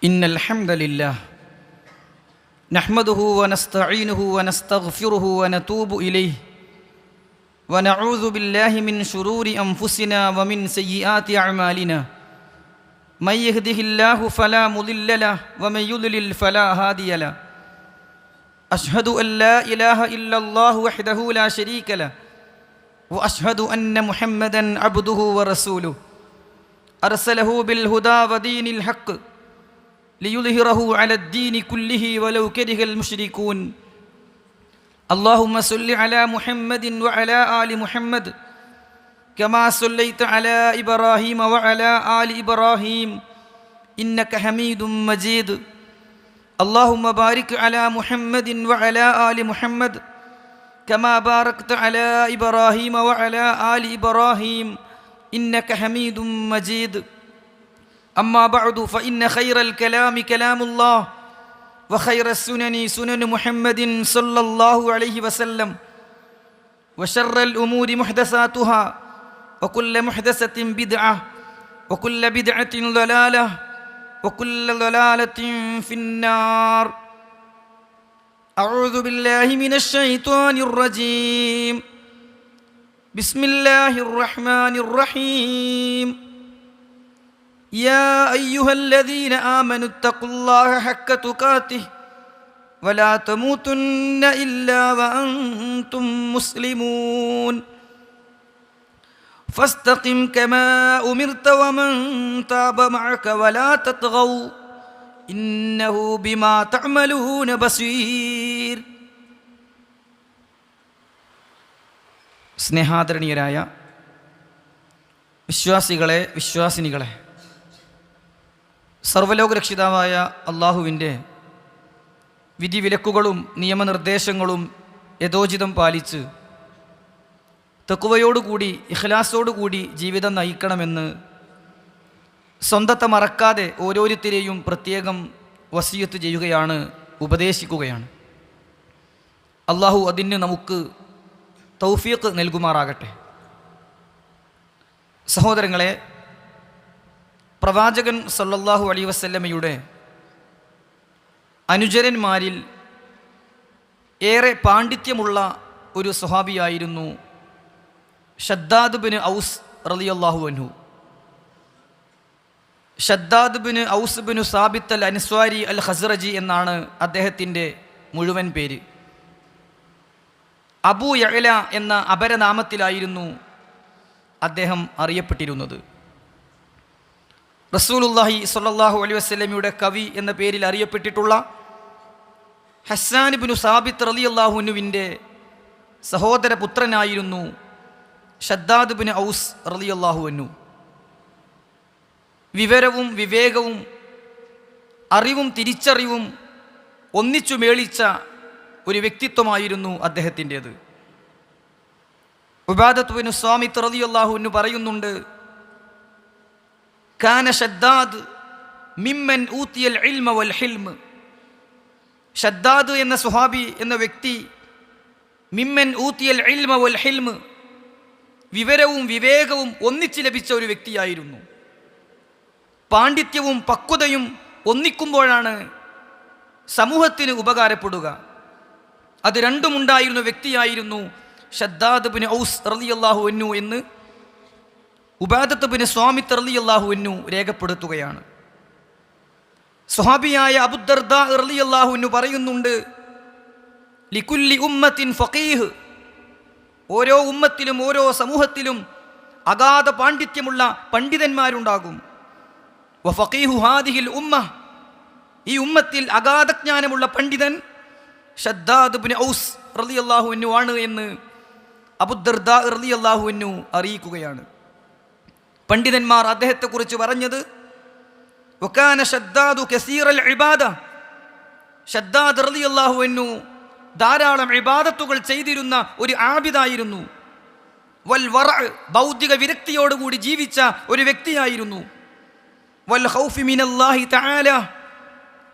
إن الحمد لله نحمده ونستعينه ونستغفره ونتوب إليه ونعوذ بالله من شرور أنفسنا ومن سيئات أعمالنا من يهده الله فلا مضل له ومن يضلل فلا هادي له أشهد أن لا إله إلا الله وحده لا شريك له وأشهد أن محمدا عبده ورسوله أرسله بالهدى ودين الحق ليظهره على الدين كله ولو كره المشركون اللهم صل على محمد وعلى آل محمد كما صليت على إبراهيم وعلى آل إبراهيم إنك حميد مجيد اللهم بارك على محمد وعلى آل محمد كما باركت على إبراهيم وعلى آل إبراهيم إنك حميد مجيد أما بعد فإن خير الكلام كلام الله وخير السنن سنن محمد صلى الله عليه وسلم وشر الأمور محدثاتها وكل محدثة بدعة وكل بدعة ضلالة وكل ضلالة في النار أعوذ بالله من الشيطان الرجيم بسم الله الرحمن الرحيم يا أيها الذين آمنوا اتقوا الله حق تقاته ولا تموتن إلا وأنتم مسلمون فاستقم كما أمرت ومن تاب معك ولا تطغوا إنه بما تعملون بصير. സ്നേഹാദരണീയരായ വിശ്വാസികളെ, വിശ്വാസിനികളെ, സർവ്വലോകരക്ഷിതാവായ അള്ളാഹുവിൻ്റെ വിധിവിലക്കുകളും നിയമനിർദ്ദേശങ്ങളും യഥോചിതം പാലിച്ച് തഖ്വയോടുകൂടി ഇഖ്ലാസോടുകൂടി ജീവിതം നയിക്കണമെന്ന് സ്വന്തത്തെ മറക്കാതെ ഓരോരുത്തരെയും പ്രത്യേകം വസിയത്ത് ചെയ്യുകയാണ്, ഉപദേശിക്കുകയാണ്. അള്ളാഹു അതിന് നമുക്ക് തൗഫീഖ് നൽകുമാറാകട്ടെ. സഹോദരങ്ങളെ, പ്രവാചകൻ സല്ലല്ലാഹു അലൈഹി വസല്ലമയുടെ അനുചരന്മാരിൽ ഏറെ പാണ്ഡിത്യമുള്ള ഒരു സ്വഹാബിയായിരുന്നു ഷദ്ദാദ് ബിൻ ഔസ് റളിയല്ലാഹു അൻഹു. ഷദ്ദാദ് ബിൻ ഔസ് ബിൻ സാബിത്ത് അൽ അൻസ്വാരി അൽ ഖസ്റജി എന്നാണ് അദ്ദേഹത്തിൻ്റെ മുഴുവൻ പേര്. അബൂ യഅല എന്ന അപരനാമത്തിലായിരുന്നു അദ്ദേഹം അറിയപ്പെട്ടിരുന്നത്. റസൂലുള്ളാഹി സ്വല്ലല്ലാഹു അലൈഹി വസല്ലമയുടെ കവി എന്ന പേരിൽ അറിയപ്പെട്ടിട്ടുള്ള ഹസ്സാൻ ഇബ്നു സാബിത്ത് റളിയല്ലാഹു അൻഹുവിൻ്റെ സഹോദര പുത്രനായിരുന്നു ഷദ്ദാദ് ബിൻ ഔസ് റളിയല്ലാഹു അൻഹു. വിവരവും വിവേകവും അറിവും തിരിച്ചറിവും ഒന്നിച്ചു മേളിച്ച ഒരു വ്യക്തിത്വമായിരുന്നു അദ്ദേഹത്തിൻ്റേത്. ഉബാദത്ത് ബിൻ സ്വാമിത്ത് റളിയല്ലാഹു അൻഹു പറയുന്നുണ്ട്, കാന ഷദ്ദാദ് മിമ്മൻ ഊതിയൽ ഇൽമ വൽ ഹിൽമ. ഷദ്ദാദ് എന്ന സ്വഹാബി എന്ന വ്യക്തി മിമ്മൻ ഊതിയൽ ഇൽമ വൽ ഹിൽമ, വിവരവും വിവേകവും ഒന്നിച്ച് ലഭിച്ച ഒരു വ്യക്തിയായിരുന്നു. പാണ്ഡിത്യവും പക്വതയും ഒന്നിക്കുമ്പോഴാണ് സമൂഹത്തിന് ഉപകാരപ്പെടുക. അത് രണ്ടുമുണ്ടായിരുന്ന വ്യക്തിയായിരുന്നു ഷദ്ദാദ് ബിൻ ഔസ് റളിയല്ലാഹു അൻഹു എന്ന് ഉബാദത്ത് ബിൻ സ്വാമിത്ത് റളിയല്ലാഹു അൻഹു രേഖപ്പെടുത്തുകയാണ്. സ്വഹാബിയായ അബൂദർദാ റളിയല്ലാഹു അൻഹു പറയുന്നുണ്ട്, ലികുല്ലി ഉമ്മത്തിൻ ഫഖീഹ്, ഓരോ ഉമ്മത്തിലും ഓരോ സമൂഹത്തിലും അഗാധ പാണ്ഡിത്യമുള്ള പണ്ഡിതന്മാരുണ്ടാകും. വഫഖീഹു ഹാദിഹിൽ ഉമ്മ, ഈ ഉമ്മത്തിൽ അഗാധജ്ഞാനമുള്ള പണ്ഡിതൻ ഷദ്ദാദ് ബിൻ ഔസ് റളിയല്ലാഹു അൻഹു ആണ് എന്ന് അബൂദർദാ റളിയല്ലാഹു അൻഹു അറിയിക്കുകയാണ്. പണ്ഡിതന്മാർ അദ്ദേഹത്തെക്കുറിച്ച് പറഞ്ഞത്, വകാന ഷദ്ദാദു കസീറൽ ഇബാദ, ഷദ്ദാദ് റളിയല്ലാഹു അൻഹു ധാരാളം ഇബാദത്തുകൾ ചെയ്തിരുന്ന ഒരു ആബിദായിരുന്നു. വൽ വറഅ, ഭൗതിക വിരക്തിയോടുകൂടി ജീവിച്ച ഒരു വ്യക്തിയായിരുന്നു. വൽ ഖൗഫി മിനല്ലാഹി തആല,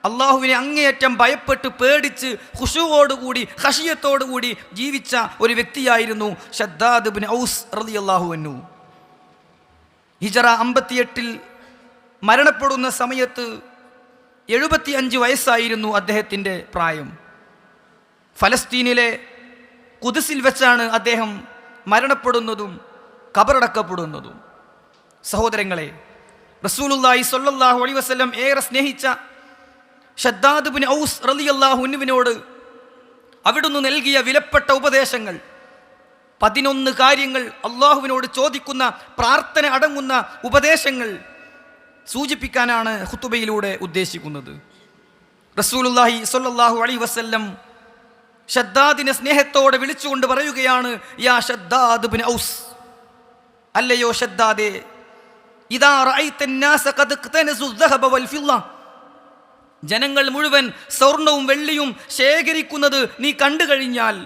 അള്ളാഹുവിനെ അങ്ങേയറ്റം ഭയപ്പെട്ട് പേടിച്ച് ഖുശൂഅോടുകൂടി ഖശിയത്തോടുകൂടി ജീവിച്ച ഒരു വ്യക്തിയായിരുന്നു ഷദ്ദാദ് ബിൻ ഔസ് റളിയല്ലാഹു അൻഹു. ഹിജറ 58 മരണപ്പെടുന്ന സമയത്ത് 75 വയസ്സായിരുന്നു അദ്ദേഹത്തിൻ്റെ പ്രായം. ഫലസ്തീനിലെ ഖുദ്സിൽ വെച്ചാണ് അദ്ദേഹം മരണപ്പെടുന്നതും ഖബറടക്കപ്പെടുന്നതും. സഹോദരങ്ങളെ, റസൂലുള്ളാഹി സ്വല്ലല്ലാഹു അലൈഹി വസല്ലം ഏറെ സ്നേഹിച്ച ഷദ്ദാദ് ഇബ്നു ഔസ് റളിയല്ലാഹു അൻഹുവിനോട് അവിടുന്ന് നൽകിയ വിലപ്പെട്ട ഉപദേശങ്ങൾ, 11 കാര്യങ്ങൾ, അള്ളാഹുവിനോട് ചോദിക്കുന്ന പ്രാർത്ഥന അടങ്ങുന്ന ഉപദേശങ്ങൾ സൂചിപ്പിക്കാനാണ് ഖുതുബയിലൂടെ ഉദ്ദേശിക്കുന്നത്. റസൂലുള്ളാഹി സ്വല്ലല്ലാഹു അലൈഹി വസല്ലം ഷദ്ദാദിനെ സ്നേഹത്തോടെ വിളിച്ചുകൊണ്ട് പറയുകയാണ്, യാ ഷദ്ദാദ് ഇബ്നു ഔസ്, അല്ലയോ ഷദ്ദാദേ, ഇദാ റഅയ്ത അന്നാസ ഖദ് ഇഖ്തനസു അദ്ദഹബ വൽ ഫിദ്ദ, ജനങ്ങൾ മുഴുവൻ സ്വർണവും വെള്ളിയും ശേഖരിക്കുന്നത് നീ കണ്ടു കഴിഞ്ഞാൽ,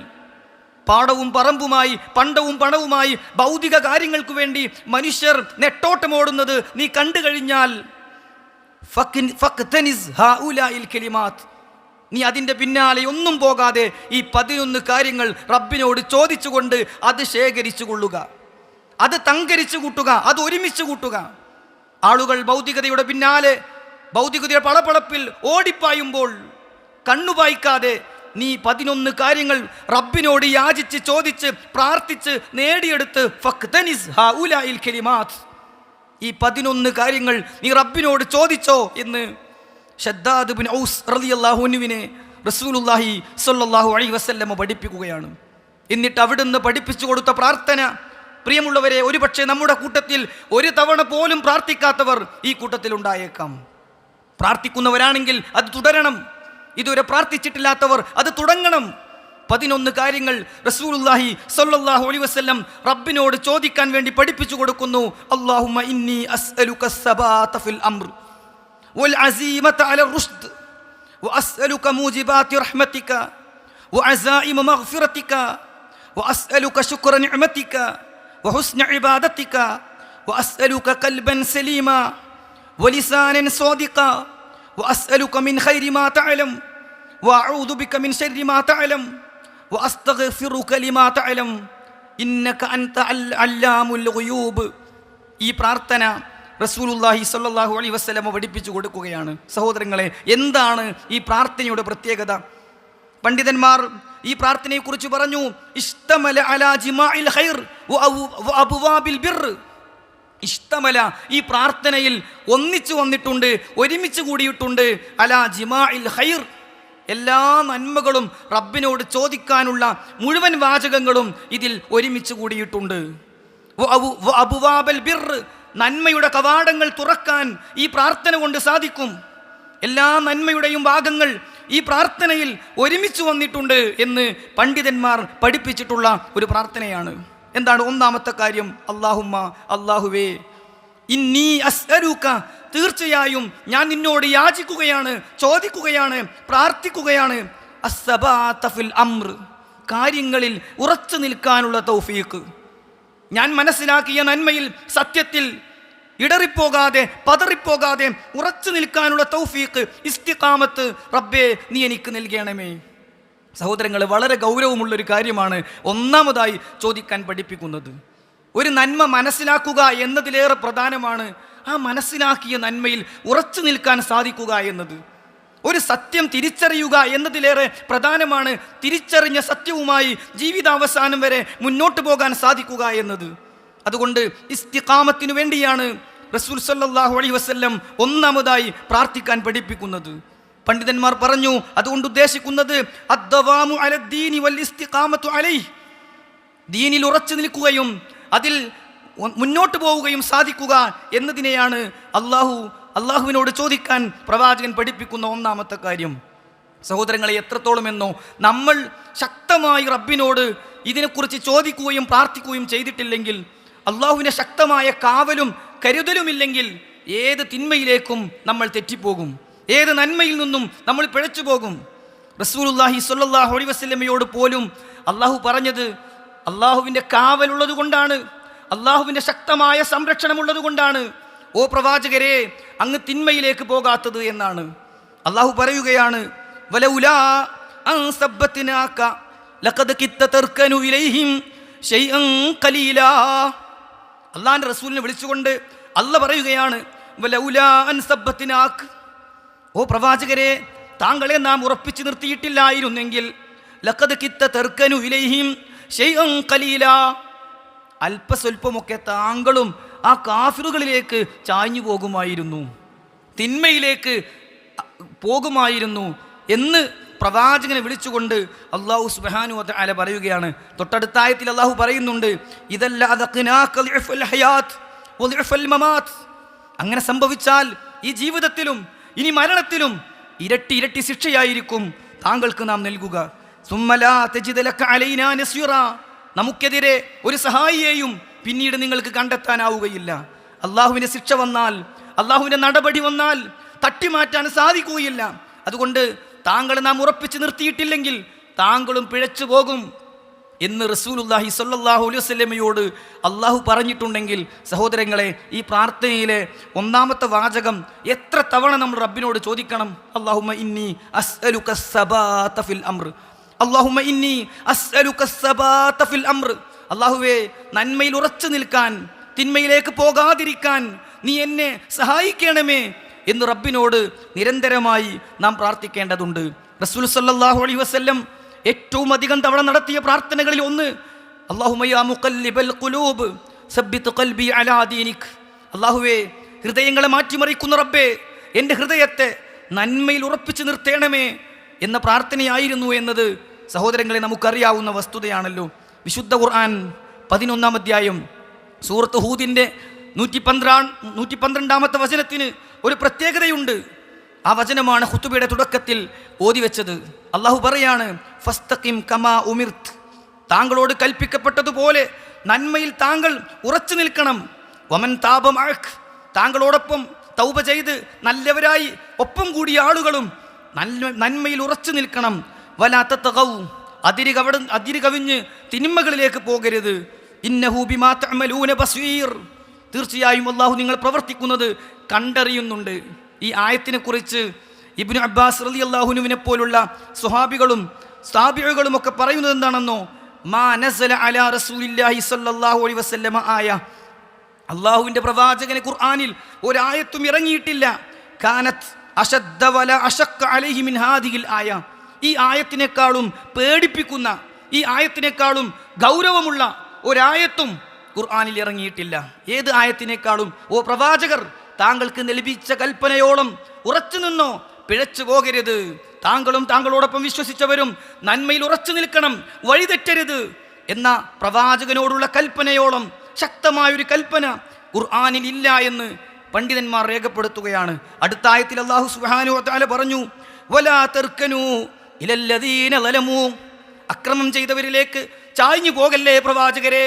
പാടവും പറമ്പുമായി പണ്ടവും പണവുമായി ഭൗതിക കാര്യങ്ങൾക്ക് വേണ്ടി മനുഷ്യർ നെട്ടോട്ടമോടുന്നത് നീ കണ്ടു കഴിഞ്ഞാൽ, നീ അതിൻ്റെ പിന്നാലെ ഒന്നും പോകാതെ ഈ 11 കാര്യങ്ങൾ റബ്ബിനോട് ചോദിച്ചുകൊണ്ട് അത് ശേഖരിച്ചു കൊള്ളുക, അത് തങ്കരിച്ചു കൂട്ടുക, അത് ഒരുമിച്ച് കൂട്ടുക. ആളുകൾ ഭൗതികതയുടെ പിന്നാലെ ഭൗതികതയുടെ പളപ്പളപ്പിൽ ഓടിപ്പായുമ്പോൾ കണ്ണുപായിക്കാതെ നീ 11 കാര്യങ്ങൾ റബ്ബിനോട് യാചിച്ച് ചോദിച്ച് പ്രാർത്ഥിച്ച് നേടിയെടുത്ത് ഈ 11 കാര്യങ്ങൾ നീ റബ്ബിനോട് ചോദിച്ചോ എന്ന് ഷദ്ദാദ് ഇബ്നു ഔസ് റളിയല്ലാഹു അൻഹുവിനെ റസൂലുള്ളാഹി സ്വല്ലല്ലാഹു അലൈഹി വസല്ലം പഠിപ്പിക്കുകയാണ്. എന്നിട്ട് അവിടുന്ന് പഠിപ്പിച്ചു കൊടുത്ത പ്രാർത്ഥന, പ്രിയമുള്ളവരെ, ഒരുപക്ഷെ നമ്മുടെ കൂട്ടത്തിൽ ഒരു തവണ പോലും പ്രാർത്ഥിക്കാത്തവർ ഈ കൂട്ടത്തിൽ ഉണ്ടായേക്കാം. പ്രാർത്ഥിക്കുന്നവരാണെങ്കിൽ അത് തുടരണം. ഇതുവരെ പ്രാർത്ഥിച്ചിട്ടില്ലാത്തവർ അത് തുടങ്ങണം. 11 കാര്യങ്ങൾ റസൂലുള്ളാഹി സ്വല്ലല്ലാഹു അലൈഹി വസല്ലം റബ്ബിനോട് ചോദിക്കാൻ വേണ്ടി പഠിപ്പിച്ചു കൊടുക്കുന്നു. അല്ലാഹുമ്മ ഇന്നി അസ്അലുക അസ്സബാത ഫിൽ അംർ വൽ അസീമത അല റുഷ്ദ് വഅസ്അലുക മൂജിബാതി റഹ്മതിക വഅസായിമ മഗ്ഫിറതിക വഅസ്അലുക ശുക്ര നിഅമതിക വഹുസ്ന ഇബാദതിക വഅസ്അലുക ഖൽബൻ സലീമ വലിസാനൻ സ്വാദിഖ വഅസ്അലുക മിൻ ഖൈരി മാ തഅലം വഅഊദു ബിക മിൻ ശർരി മാ തഅലം വഅസ്തഗ്ഫിറുക ലിമാ തഅലം ഇന്നക അൻത അല്ലാമുൽ ഗുയൂബ്. ഈ പ്രാർത്ഥന റസൂലുള്ളാഹി സ്വല്ലല്ലാഹു അലൈഹി വസല്ലം പഠിപ്പിച്ചു കൊടുക്കുകയാണ്. സഹോദരങ്ങളെ, എന്താണ് ഈ പ്രാർത്ഥനയുടെ പ്രത്യേകത? പണ്ഡിതന്മാർ ഈ പ്രാർത്ഥനയെക്കുറിച്ച് പറഞ്ഞു, ഇഷ്തമല അലാ ജിമാഇൽ ഖൈർ വ അബ്വാബിൽ ബിർ. ഇഷ്തമല, ഈ പ്രാർത്ഥനയിൽ ഒന്നിച്ചു വന്നിട്ടുണ്ട്, ഒരുമിച്ച് കൂടിയിട്ടുണ്ട്. അലാ ജിമാഇൽ ഖൈർ, എല്ലാ നന്മകളും റബ്ബിനോട് ചോദിക്കാനുള്ള മുഴുവൻ വാചകങ്ങളും ഇതിൽ ഒരുമിച്ച് കൂടിയിട്ടുണ്ട്. വ അബ്വാബൽ ബിർ, നന്മയുടെ കവാടങ്ങൾ തുറക്കാൻ ഈ പ്രാർത്ഥന കൊണ്ട് സാധിക്കും. എല്ലാ നന്മയുടെയും ഭാഗങ്ങൾ ഈ പ്രാർത്ഥനയിൽ ഒരുമിച്ച് വന്നിട്ടുണ്ട് എന്ന് പണ്ഡിതന്മാർ പഠിപ്പിച്ചിട്ടുള്ള ഒരു പ്രാർത്ഥനയാണ്. എന്താണ് ഒന്നാമത്തെ കാര്യം? അല്ലാഹുമ്മ, അല്ലാഹുവേ, ഇന്നി അസ്അലുക, തീർച്ചയായും ഞാൻ നിന്നോട് യാചിക്കുകയാണ്, ചോദിക്കുകയാണ്, പ്രാർത്ഥിക്കുകയാണ്. അസ്സബാത ഫിൽ അംർ, കാര്യങ്ങളിൽ ഉറച്ചു നിൽക്കാനുള്ള തൗഫീഖ്. ഞാൻ മനസ്സിലാക്കിയ നന്മയിൽ, സത്യത്തിൽ ഇടറിപ്പോകാതെ പതറിപ്പോകാതെ ഉറച്ചു നിൽക്കാനുള്ള തൗഫീഖ്, ഇസ്തിഖാമത്ത് റബ്ബേ നീ എനിക്ക് നൽകണമേ. സഹോദരങ്ങളെ, വളരെ ഗൗരവമുള്ളൊരു കാര്യമാണ് ഒന്നാമതായി ചോദിക്കാൻ പഠിപ്പിക്കുന്നത്. ഒരു നന്മ മനസ്സിലാക്കുക എന്നതിലേറെ പ്രധാനമാണ് ആ മനസ്സിലാക്കിയ നന്മയിൽ ഉറച്ചു നിൽക്കാൻ സാധിക്കുക എന്നത്. ഒരു സത്യം തിരിച്ചറിയുക എന്നതിലേറെ പ്രധാനമാണ് തിരിച്ചറിഞ്ഞ സത്യവുമായി ജീവിതാവസാനം വരെ മുന്നോട്ട് പോകാൻ സാധിക്കുക എന്നത്. അതുകൊണ്ട് ഇസ്തിഖാമത്തിനു വേണ്ടിയാണ് റസൂൽ സല്ലല്ലാഹു അലൈഹി വസല്ലം ഒന്നാമതായി പ്രാർത്ഥിക്കാൻ പഠിപ്പിക്കുന്നത്. പണ്ഡിതന്മാർ പറഞ്ഞു, അതുകൊണ്ട് ഉദ്ദേശിക്കുന്നത് അദ്ദവാമു അലദ്ദീനി വൽ ഇസ്തിഖാമത്തു അലൈഹി, ദീനിൽ ഉറച്ചു നിൽക്കുകയും അതിൽ മുന്നോട്ട് പോവുകയും സാധിക്കുക എന്നതിനെയാണ് അള്ളാഹുവിനോട് ചോദിക്കാൻ പ്രവാചകൻ പഠിപ്പിക്കുന്ന ഒന്നാമത്തെ കാര്യം. സഹോദരങ്ങളെ, എത്രത്തോളം എന്നോ നമ്മൾ ശക്തമായി റബ്ബിനോട് ഇതിനെക്കുറിച്ച് ചോദിക്കുകയും പ്രാർത്ഥിക്കുകയും ചെയ്തിട്ടില്ലെങ്കിൽ, അള്ളാഹുവിൻ്റെ ശക്തമായ കാവലും കരുതലുമില്ലെങ്കിൽ ഏത് തിന്മയിലേക്കും നമ്മൾ തെറ്റിപ്പോകും, ഏത് നന്മയിൽ നിന്നും നമ്മൾ പിഴച്ചു പോകും. റസൂലുള്ളാഹി സ്വല്ലല്ലാഹു അലൈഹി വസല്ലമയോട് പോലും അള്ളാഹു പറഞ്ഞത് അള്ളാഹുവിൻ്റെ കാവലുള്ളത് കൊണ്ടാണ്, അള്ളാഹുവിൻ്റെ ശക്തമായ സംരക്ഷണമുള്ളത് കൊണ്ടാണ് ഓ പ്രവാചകരെ അങ്ങ് തിന്മയിലേക്ക് പോകാത്തത് എന്നാണ്. അള്ളാഹു പറയുകയാണ്, വലൗലാ അൻ സബ്ബത്നാക ലഖദ് കിത്ത തർകനു ഇലൈഹിം ശൈഅൻ ഖലീലാ. അള്ളാഹിൻ്റെ റസൂലിനെ വിളിച്ചുകൊണ്ട് അള്ളാഹ് പറയുകയാണ്, വലൗലാ അൻ സബ്ബത്നാക, ഓ ഓ പ്രവാചകരെ, താങ്കളെ നാം ഉറപ്പിച്ചു നിർത്തിയിട്ടില്ലായിരുന്നെങ്കിൽ ലഖദ് കിത്ത തർക്കനു ഇലൈഹിം ശൈഅൻ ഖലീലാ, അല്പസ്വല്പമൊക്കെ താങ്കളും ആ കാഫിറുകളിലേക്ക് ചാഞ്ഞു പോകുമായിരുന്നു, തിന്മയിലേക്ക് പോകുമായിരുന്നു എന്ന് പ്രവാചകനെ വിളിച്ചുകൊണ്ട് അല്ലാഹു സുബ്ഹാനഹു വ തആല പറയുകയാണ്. തൊട്ടടുത്ത ആയത്തിൽ അല്ലാഹു പറയുന്നുണ്ട്, ഇദല്ല അദഖനാക ളിഅഫൽ ഹയാത്ത് വളിഅഫൽ മമാത്ത്, അങ്ങനെ സംഭവിച്ചാൽ ഈ ജീവിതത്തിലും ഇനി മരണത്തിലും ഇരട്ടി ഇരട്ടി ശിക്ഷയായിരിക്കും താങ്കൾക്ക് നാം നൽകുക. സുമ്മ ലാ തജിദ ലക അലൈനാ നസ്യറാ, നമുക്കെതിരെ ഒരു സഹായിയെയും പിന്നീട് നിങ്ങൾക്ക് കണ്ടെത്താനാവുകയില്ല. അള്ളാഹുവിൻ്റെ ശിക്ഷ വന്നാൽ, അള്ളാഹുവിൻ്റെ നടപടി വന്നാൽ തട്ടിമാറ്റാൻ സാധിക്കുകയില്ല. അതുകൊണ്ട് താങ്കളെ നാം ഉറപ്പിച്ച് നിർത്തിയിട്ടില്ലെങ്കിൽ താങ്കളും പിഴച്ചു പോകും എന്ന് റസൂലുള്ളാഹി സ്വല്ലല്ലാഹു അലൈഹി വസല്ലമയോട് അള്ളാഹു പറഞ്ഞിട്ടുണ്ടെങ്കിൽ, സഹോദരങ്ങളെ, ഈ പ്രാർത്ഥനയിലെ ഒന്നാമത്തെ വാചകം എത്ര തവണ നമ്മൾ റബ്ബിനോട് ചോദിക്കണം? അല്ലാഹുമ്മ ഇന്നി അസ്അലുക സബാത ഫിൽ അംർ, അല്ലാഹുമ്മ ഇന്നി അസ്അലുക സബാത ഫിൽ അംർ, അല്ലാഹുവേ, നന്മയിൽ ഉറച്ചു നിൽക്കാൻ, തിന്മയിലേക്ക് പോകാതിരിക്കാൻ നീ എന്നെ സഹായിക്കണമേ എന്ന് റബ്ബിനോട് നിരന്തരമായി നാം പ്രാർത്ഥിക്കേണ്ടതുണ്ട്. റസൂൽ സല്ലല്ലാഹു അലൈഹി വസല്ലം ഏറ്റവും അധികം തവണ നടത്തിയ പ്രാർത്ഥനകളിൽ ഒന്ന്, അല്ലാഹുമ്മ യാ മുഖല്ലിബൽ ഖുലൂബ് സബ്ബിത് ഖൽബി അലാ ദീനിക്, അല്ലാഹുവേ, ഹൃദയങ്ങളെ മാറ്റിമറിക്കുന്ന റബ്ബേ, എൻ്റെ ഹൃദയത്തെ നന്മയിൽ ഉറപ്പിച്ചു നിർത്തേണമേ എന്ന പ്രാർത്ഥനയായിരുന്നു എന്നത് സഹോദരങ്ങളെ നമുക്കറിയാവുന്ന വസ്തുതയാണല്ലോ. വിശുദ്ധ ഖുർആൻ 11-ാം അധ്യായം സൂറത്ത് ഹൂദിൻ്റെ 112-ാമത്തെ വചനത്തിന് ഒരു പ്രത്യേകതയുണ്ട്. ആ വചനമാണ് ഖുതുബയുടെ തുടക്കത്തിൽ ഓതി വെച്ചത്. അള്ളാഹു പറയാണ്, ഫസ്തഖിം കമാ ഉമിർത്, താങ്കളോട് കൽപ്പിക്കപ്പെട്ടതുപോലെ നന്മയിൽ താങ്കൾ ഉറച്ചു നിൽക്കണം. വമൻ താബ മഅക്, താങ്കളോടൊപ്പം തൗബ ചെയ്ത് നല്ലവരായി ഒപ്പം കൂടിയ ആളുകളും നന്മയിൽ ഉറച്ചു നിൽക്കണം. വലാ തതഗൗ, അതിര് കവിഞ്ഞ് തിന്മകളിലേക്ക് പോകരുത്. ഇന്നഹു ബിമാ തഅമലൂന ബസീർ, തീർച്ചയായും അള്ളാഹു നിങ്ങൾ പ്രവർത്തിക്കുന്നത് കണ്ടറിയുന്നുണ്ട്. ഈ ആയത്തിനെ കുറിച്ച് ഇബ്നു അബ്ബാസ് റളിയല്ലാഹുവിനെ പോലുള്ള സ്വഹാബികളും താബിഈകളും ഒക്കെ പറയുന്നത് എന്താണെന്നോ, മാ നസല അലാ റസൂലില്ലാഹി സ്വല്ലല്ലാഹു അലൈഹി വസല്ലമ ആയ, അള്ളാഹുവിൻ്റെ പ്രവാചകന് ഖുർആനിൽ ഒരായത്തും ഇറങ്ങിയിട്ടില്ല, കാനത് അശദ്ദ വല അശഖ്ക അലൈഹി മിൻ ഹാദിഹിൽ ആയ, ഈ ആയത്തിനേക്കാളും പേടിപ്പിക്കുന്ന, ഈ ആയത്തിനേക്കാളും ഗൗരവമുള്ള ഒരായത്തും ഖുർആനിൽ ഇറങ്ങിയിട്ടില്ല. ഏത് ആയത്തിനേക്കാളും ഓ പ്രവാചകർ, താങ്കൾക്ക് ലഭിച്ച കൽപ്പനയോളം ഉറച്ചു നിന്നോ, പിഴച്ചു പോകരുത്. താങ്കളും താങ്കളോടൊപ്പം വിശ്വസിച്ചവരും നന്മയിൽ ഉറച്ചു നിൽക്കണം, വഴിതെറ്റരുത് എന്ന പ്രവാചകനോടുള്ള കൽപ്പനയോളം ശക്തമായൊരു കൽപ്പന ഖുർആനിൽ ഇല്ല എന്ന് പണ്ഡിതന്മാർ രേഖപ്പെടുത്തുകയാണ്. അടുത്ത ആയത്തിൽ അല്ലാഹു സുബ്ഹാനഹു വ തആല പറഞ്ഞു, വലാ തർക്കനൂ ഇലല്ലദീന ളലമൂ, അക്രമം ചെയ്തവരിലേക്ക് ചായ്ഞ്ഞു പോകല്ലേ പ്രവാചകരെ,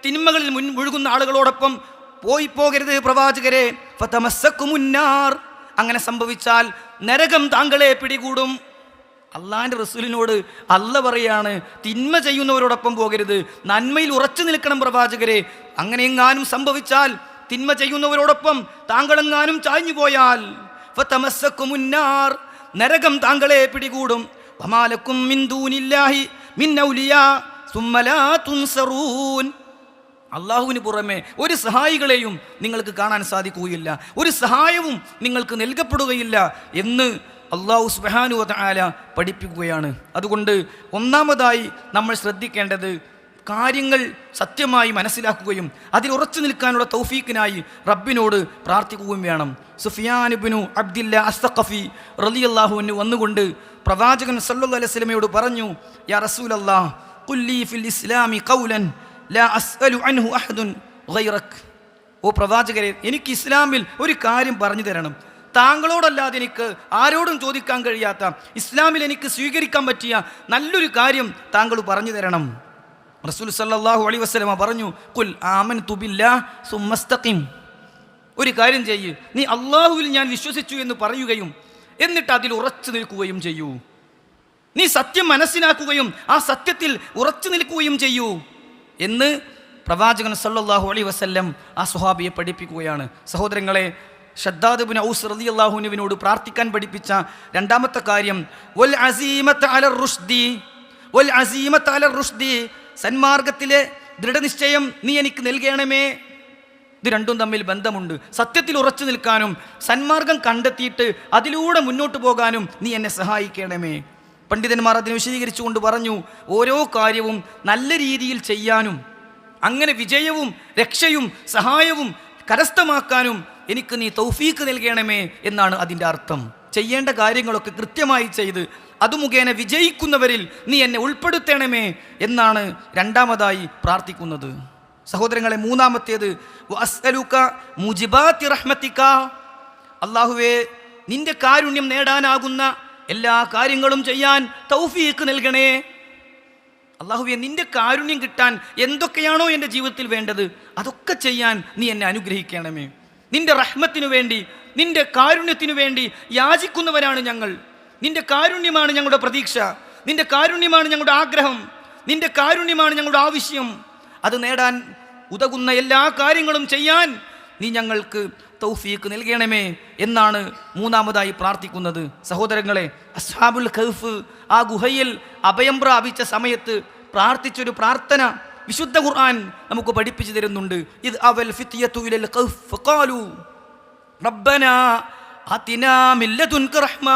തിന്മകളിൽ മുഴുകുന്ന ആളുകളോടൊപ്പം പോകരുത് പ്രവാചകരെ. ഫതമസ്സകുമുന്നാർ, അങ്ങനെ സംഭവിച്ചാൽ നരകം താങ്കളെ പിടികൂടും. അള്ളാഹിൻ്റെ റസൂലിനോട് അല്ല പറയാണ്, തിന്മ ചെയ്യുന്നവരോടൊപ്പം പോകരുത്, നന്മയിൽ ഉറച്ചു നിൽക്കണം പ്രവാചകരെ. അങ്ങനെയെങ്ങാനും സംഭവിച്ചാൽ, തിന്മ ചെയ്യുന്നവരോടൊപ്പം താങ്കളെങ്ങാനും ചായ്ഞ്ഞു പോയാൽ, ഫതമസ്സകുമുന്നാർ, നരകം താങ്കളെ പിടികൂടും. വമാലക്കും മിൻ ദൂനില്ലാഹി മിൻ ഔലിയാ സുമ്മ ലാ തുൻസറൂൻ, അള്ളാഹുവിന് പുറമെ ഒരു സഹായികളെയും നിങ്ങൾക്ക് കാണാൻ സാധിക്കുകയില്ല, ഒരു സഹായവും നിങ്ങൾക്ക് നൽകപ്പെടുകയില്ല എന്ന് അല്ലാഹു സുബ്ഹാനഹു വ തആല പഠിപ്പിക്കുകയാണ്. അതുകൊണ്ട് ഒന്നാമതായി നമ്മൾ ശ്രദ്ധിക്കേണ്ടത് കാര്യങ്ങൾ സത്യമായി മനസ്സിലാക്കുകയും അതിൽ ഉറച്ചു നിൽക്കാനുള്ള തൗഫീഖിനായി റബ്ബിനോട് പ്രാർത്ഥിക്കുകയും വേണം. സുഫിയാൻ ഇബ്നു അബ്ദില്ല അസ്സഖഫി റളിയല്ലാഹു അൻഹു വന്നുകൊണ്ട് പ്രവാചകൻ സല്ലല്ലാഹു അലൈഹി വസല്ലമയോട് പറഞ്ഞു, യാ റസൂലല്ലാഹ് ഖുല്ലി ഫിൽ ഇസ്ലാമി ഖൗലൻ ലാ അസ്അലു അൻഹു അഹദുൻ ഗൈറക്, ഓ പ്രവാചകരെ, എനിക്ക് ഇസ്ലാമിൽ ഒരു കാര്യം പറഞ്ഞു തരണം, താങ്കളോടല്ലാതെ എനിക്ക് ആരോടും ചോദിക്കാൻ കഴിയാത്ത, ഇസ്ലാമിൽ എനിക്ക് സ്വീകരിക്കാൻ പറ്റിയ നല്ലൊരു കാര്യം താങ്കൾ പറഞ്ഞു തരണം. റസൂൽ സല്ലല്ലാഹു അലൈഹി വസല്ലമ പറഞ്ഞു, ഖുൽ ആമൻതു ബില്ലാഹ് സുമ്മസ്തഖിം, ഒരു കാര്യം ചെയ്യ്, നീ അള്ളാഹുവിൽ ഞാൻ വിശ്വസിച്ചു എന്ന് പറയുകയും എന്നിട്ട് അതിൽ ഉറച്ചു നിൽക്കുകയും ചെയ്യൂ. നീ സത്യം മനസ്സിലാക്കുകയും ആ സത്യത്തിൽ ഉറച്ചു നിൽക്കുകയും ചെയ്യൂ എന്ന് പ്രവാചകൻ സല്ലല്ലാഹു അലൈഹി വസല്ലം ആ സ്വഹാബിയെ പഠിപ്പിക്കുകയാണ്. സഹോദരങ്ങളെ, ഷദ്ദാദ് ഇബ്നു ഔസ് റളിയല്ലാഹു അൻഹുവിനോട് പ്രാർത്ഥിക്കാൻ പഠിപ്പിച്ച രണ്ടാമത്തെ കാര്യം വൽ അസീമത അലർ റുഷ്ദി, വൽ അസീമത അലർ റുഷ്ദി, സന്മാർഗത്തിലെ ദൃഢനിശ്ചയം നീ എനിക്ക് നൽകണമേ. ഇത് രണ്ടും തമ്മിൽ ബന്ധമുണ്ട്. സത്യത്തിൽ ഉറച്ചു നിൽക്കാനും സന്മാർഗം കണ്ടെത്തിയിട്ട് അതിലൂടെ മുന്നോട്ട് പോകാനും നീ എന്നെ സഹായിക്കണമേ. പണ്ഡിതന്മാർ അതിനെ വിശദീകരിച്ചുകൊണ്ട് പറഞ്ഞു, ഓരോ കാര്യവും നല്ല രീതിയിൽ ചെയ്യാനും അങ്ങനെ വിജയവും രക്ഷയും സഹായവും കരസ്ഥമാക്കാനും എനിക്ക് നീ തൗഫീക്ക് നൽകണമേ എന്നാണ് അതിൻ്റെ അർത്ഥം. ചെയ്യേണ്ട കാര്യങ്ങളൊക്കെ കൃത്യമായി ചെയ്ത് അത് മുഖേന വിജയിക്കുന്നവരിൽ നീ എന്നെ ഉൾപ്പെടുത്തണമേ എന്നാണ് രണ്ടാമതായി പ്രാർത്ഥിക്കുന്നത്. സഹോദരങ്ങളെ, മൂന്നാമത്തേത് വഅസ്അലുക മുജിബാതി റഹ്മതിക, അല്ലാഹുവേ നിന്റെ കാരുണ്യം നേടാനാകുന്ന എല്ലാ കാര്യങ്ങളും ചെയ്യാൻ തൗഫീക്ക് നൽകണേ. അല്ലാഹുവേ നിന്റെ കാരുണ്യം കിട്ടാൻ എന്തൊക്കെയാണോ എൻ്റെ ജീവിതത്തിൽ വേണ്ടത് അതൊക്കെ ചെയ്യാൻ നീ എന്നെ അനുഗ്രഹിക്കണമേ. നിന്റെ റഹ്മത്തിനു വേണ്ടി നിന്റെ കാരുണ്യത്തിനു വേണ്ടി യാചിക്കുന്നവരാണ് ഞങ്ങൾ. നിന്റെ കാരുണ്യമാണ് ഞങ്ങളുടെ പ്രതീക്ഷ, നിന്റെ കാരുണ്യമാണ് ഞങ്ങളുടെ ആഗ്രഹം, നിന്റെ കാരുണ്യമാണ് ഞങ്ങളുടെ ആവശ്യം. അത് നേടാൻ ഉതകുന്ന എല്ലാ കാര്യങ്ങളും ചെയ്യാൻ നീ ഞങ്ങൾക്ക് തൗഫീക്ക് നൽകണമേ എന്നാണ് മൂന്നാമതായി പ്രാർത്ഥിക്കുന്നത്. സഹോദരങ്ങളെ, അസ്ഹാബുൽ ഖഹ്ഫ് ആ ഗുഹയിൽ അഭയം പ്രാപിച്ച സമയത്ത് പ്രാർത്ഥിച്ചൊരു പ്രാർത്ഥന വിശുദ്ധ ഖുർആൻ നമുക്ക് പഠിപ്പിച്ചു തരുന്നുണ്ട്. ഇത് അവൽ ഫിത്യതു ഇലൽ ഖഹ്ഫ് ഫഖാലു റബ്ബനാ ആതിനാ മിൻ ലദുൻക റഹ്മ,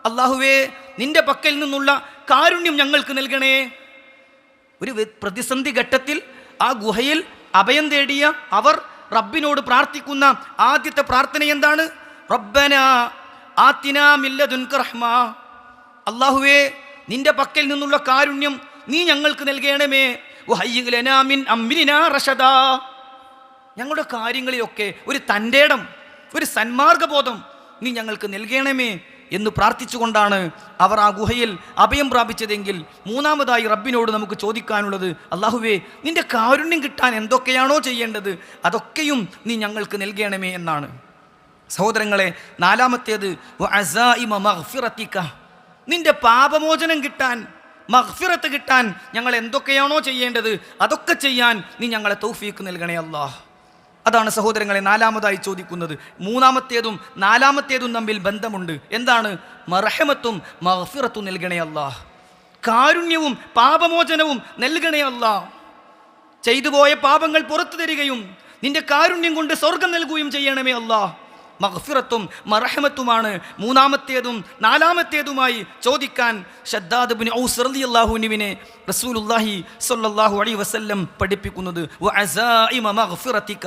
അല്ലാഹുവേ നിന്റെ പക്കൽ നിന്നുള്ള കാരുണ്യം ഞങ്ങൾക്ക് നൽകണേ. ഒരു പ്രതിസന്ധി ഘട്ടത്തിൽ ആ ഗുഹയിൽ അഭയം തേടിയ അവർ റബ്ബിനോട് പ്രാർത്ഥിക്കുന്ന ആദ്യത്തെ പ്രാർത്ഥന എന്താണ്? റബ്ബനാ ആതിനാ മിൻ ലദുൻക റഹ്മ, അല്ലാഹുവേ നിന്റെ പക്കൽ നിന്നുള്ള കാരുണ്യം നീ ഞങ്ങൾക്ക് നൽകണമേ. വഹയ്യിഗ് ലനാ മിൻ അംരിനാ റശദാ, ഞങ്ങളുടെ കാര്യങ്ങളിലൊക്കെ ഒരു തൻ്റെടം, ഒരു സന്മാർഗബോധം നീ ഞങ്ങൾക്ക് നൽകണമേ എന്ന് പ്രാർത്ഥിച്ചുകൊണ്ടാണ് അവർ ആ ഗുഹയിൽ അഭയം പ്രാപിച്ചതെങ്കിൽ മൂന്നാമതായി റബ്ബിനോട് നമുക്ക് ചോദിക്കാനുള്ളത്, അല്ലാഹുവേ നിന്റെ കാരുണ്യം കിട്ടാൻ എന്തൊക്കെയാണോ ചെയ്യേണ്ടത് അതൊക്കെയും നീ ഞങ്ങൾക്ക് നൽകണമേ എന്നാണ്. സഹോദരങ്ങളെ, നാലാമത്തേത് വഅസായിമ മഗ്ഫിറതിക, നിന്റെ പാപമോചനം കിട്ടാൻ, മഗ്ഫിറത്ത് കിട്ടാൻ ഞങ്ങൾ എന്തൊക്കെയാണോ ചെയ്യേണ്ടത് അതൊക്കെ ചെയ്യാൻ നീ ഞങ്ങളെ തൗഫീക്ക് നൽകണേ അല്ലാഹ്. അതാണ് സഹോദരങ്ങളെ നാലാമതായി ചോദിക്കുന്നത്. മൂന്നാമത്തേതും നാലാമത്തേതും തമ്മിൽ ബന്ധമുണ്ട്. എന്താണ്? മർഹമത്തും മഗ്ഫിറത്തും നൽകണേ അല്ലാഹ്, കാരുണ്യവും പാപമോചനവും നൽകണേ അല്ലാഹ്. ചെയ്തുപോയ പാപങ്ങൾ പുറത്തു തരികയും നിന്റെ കാരുണ്യം കൊണ്ട് സ്വർഗം നൽകുകയും ചെയ്യണമേ അല്ലാഹ്. മഗ്ഫിറത്തും മർഹമത്തുമാണ് മൂന്നാമത്തേതും നാലാമത്തേതുമായി ചോദിക്കാൻ ശദ്ദാദ് ഇബ്നു ഔസ് റളിയല്ലാഹു അൻഹുവിനെ റസൂലുള്ളാഹി സ്വല്ലല്ലാഹു അലൈഹി വസല്ലം പഠിപ്പിക്കുന്നത്. വഅസായിമ മഗ്ഫിറതിക,